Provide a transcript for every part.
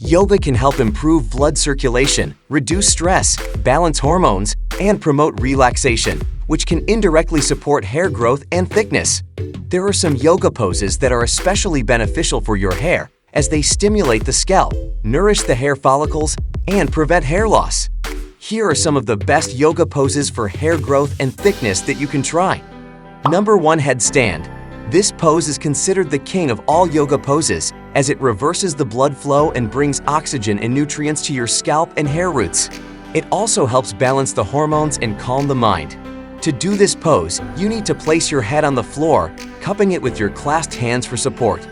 Yoga can help improve blood circulation, reduce stress, balance hormones, and promote relaxation, which can indirectly support hair growth and thickness. There are some yoga poses that are especially beneficial for your hair as they stimulate the scalp, nourish the hair follicles, and prevent hair loss. Here are some of the best yoga poses for hair growth and thickness that you can try. Number 1. Headstand. This pose is considered the king of all yoga poses as it reverses the blood flow and brings oxygen and nutrients to your scalp and hair roots. It also helps balance the hormones and calm the mind. To do this pose, you need to place your head on the floor, cupping it with your clasped hands for support.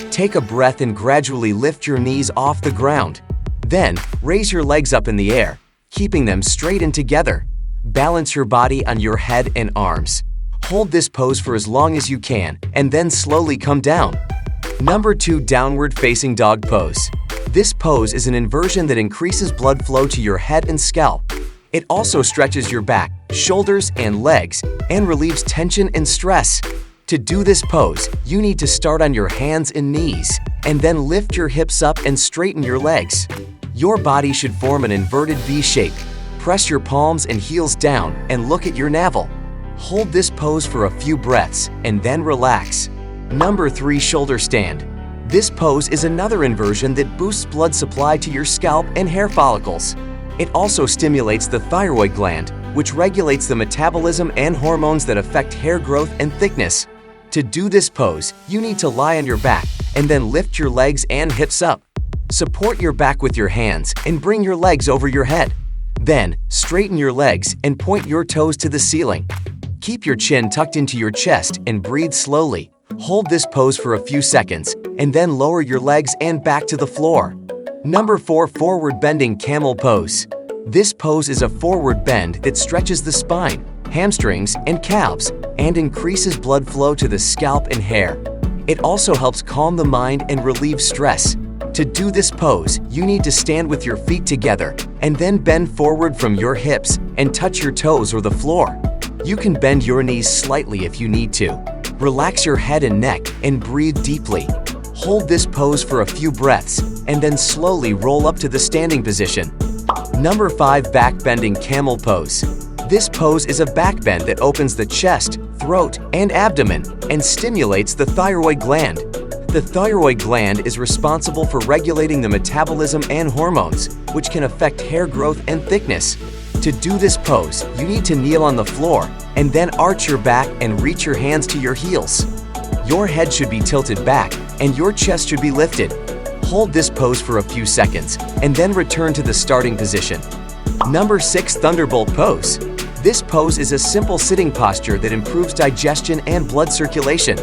Take a breath and gradually lift your knees off the ground. Then, raise your legs up in the air, keeping them straight and together. Balance your body on your head and arms. Hold this pose for as long as you can, and then slowly come down. Number 2. Downward facing dog pose. This pose is an inversion that increases blood flow to your head and scalp. It also stretches your back, shoulders, and legs, and relieves tension and stress. To do this pose, you need to start on your hands and knees, and then lift your hips up and straighten your legs. Your body should form an inverted V shape. Press your palms and heels down and look at your navel. Hold this pose for a few breaths and then relax. Number 3. Shoulder stand. This pose is another inversion that boosts blood supply to your scalp and hair follicles. It also stimulates the thyroid gland, which regulates the metabolism and hormones that affect hair growth and thickness. To do this pose, you need to lie on your back and then lift your legs and hips up. Support your back with your hands and bring your legs over your head. Then, straighten your legs and point your toes to the ceiling. Keep your chin tucked into your chest and breathe slowly. Hold this pose for a few seconds and then lower your legs and back to the floor. Number 4. Forward bending camel pose. This pose is a forward bend that stretches the spine, hamstrings, and calves and increases blood flow to the scalp and hair. It also helps calm the mind and relieve stress. To do this pose, you need to stand with your feet together and then bend forward from your hips and touch your toes or the floor. You can bend your knees slightly if you need to. Relax your head and neck and breathe deeply. Hold this pose for a few breaths and then slowly roll up to the standing position. Number 5. Back bending camel pose. This pose is a back bend that opens the chest, throat, and abdomen and stimulates the thyroid gland. The thyroid gland is responsible for regulating the metabolism and hormones, which can affect hair growth and thickness. To do this pose, you need to kneel on the floor and then arch your back and reach your hands to your heels. Your head should be tilted back and your chest should be lifted. Hold this pose for a few seconds and then return to the starting position. Number 6. Thunderbolt pose. This pose is a simple sitting posture that improves digestion and blood circulation.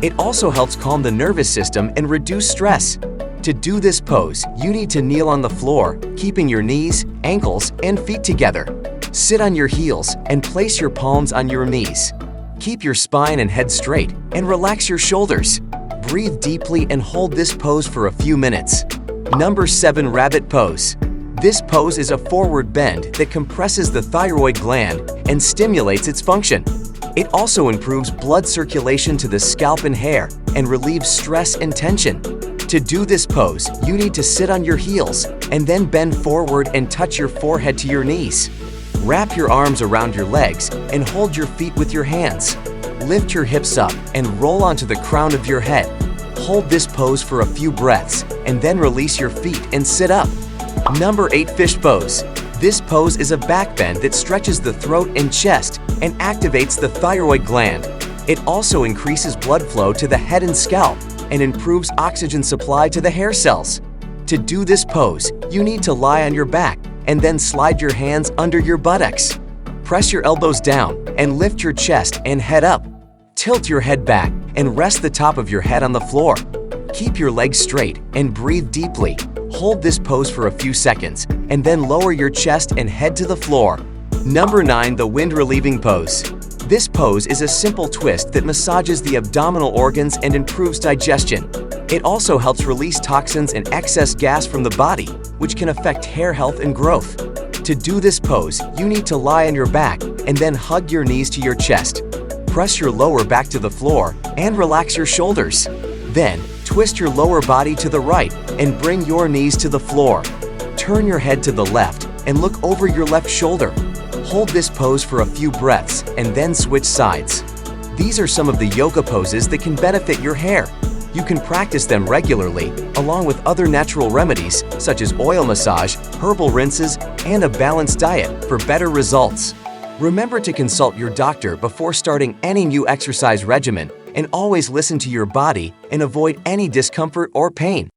It also helps calm the nervous system and reduce stress. To do this pose, you need to kneel on the floor, keeping your knees, ankles, and feet together. Sit on your heels and place your palms on your knees. Keep your spine and head straight and relax your shoulders. Breathe deeply and hold this pose for a few minutes. Number 7. Rabbit pose. This pose is a forward bend that compresses the thyroid gland and stimulates its function. It also improves blood circulation to the scalp and hair and relieves stress and tension. To do this pose, you need to sit on your heels and then bend forward and touch your forehead to your knees. Wrap your arms around your legs and hold your feet with your hands. Lift your hips up and roll onto the crown of your head. Hold this pose for a few breaths and then release your feet and sit up. Number 8. Fish pose. This pose is a back bend that stretches the throat and chest and activates the thyroid gland. It also increases blood flow to the head and scalp and improves oxygen supply to the hair cells. To do this pose, you need to lie on your back and then slide your hands under your buttocks. Press your elbows down and lift your chest and head up. Tilt your head back and rest the top of your head on the floor. Keep your legs straight and breathe deeply. Hold this pose for a few seconds and then lower your chest and head to the floor. Number 9. The wind relieving pose. This pose is a simple twist that massages the abdominal organs and improves digestion. It also helps release toxins and excess gas from the body, which can affect hair health and growth. To do this pose, you need to lie on your back and then hug your knees to your chest. Press your lower back to the floor and relax your shoulders. Then, Twist your lower body to the right and bring your knees to the floor. Turn your head to the left and look over your left shoulder. Hold this pose for a few breaths and then switch sides. These are some of the yoga poses that can benefit your hair. You can practice them regularly, along with other natural remedies such as oil massage, herbal rinses, and a balanced diet for better results. Remember to consult your doctor before starting any new exercise regimen, and always listen to your body and avoid any discomfort or pain.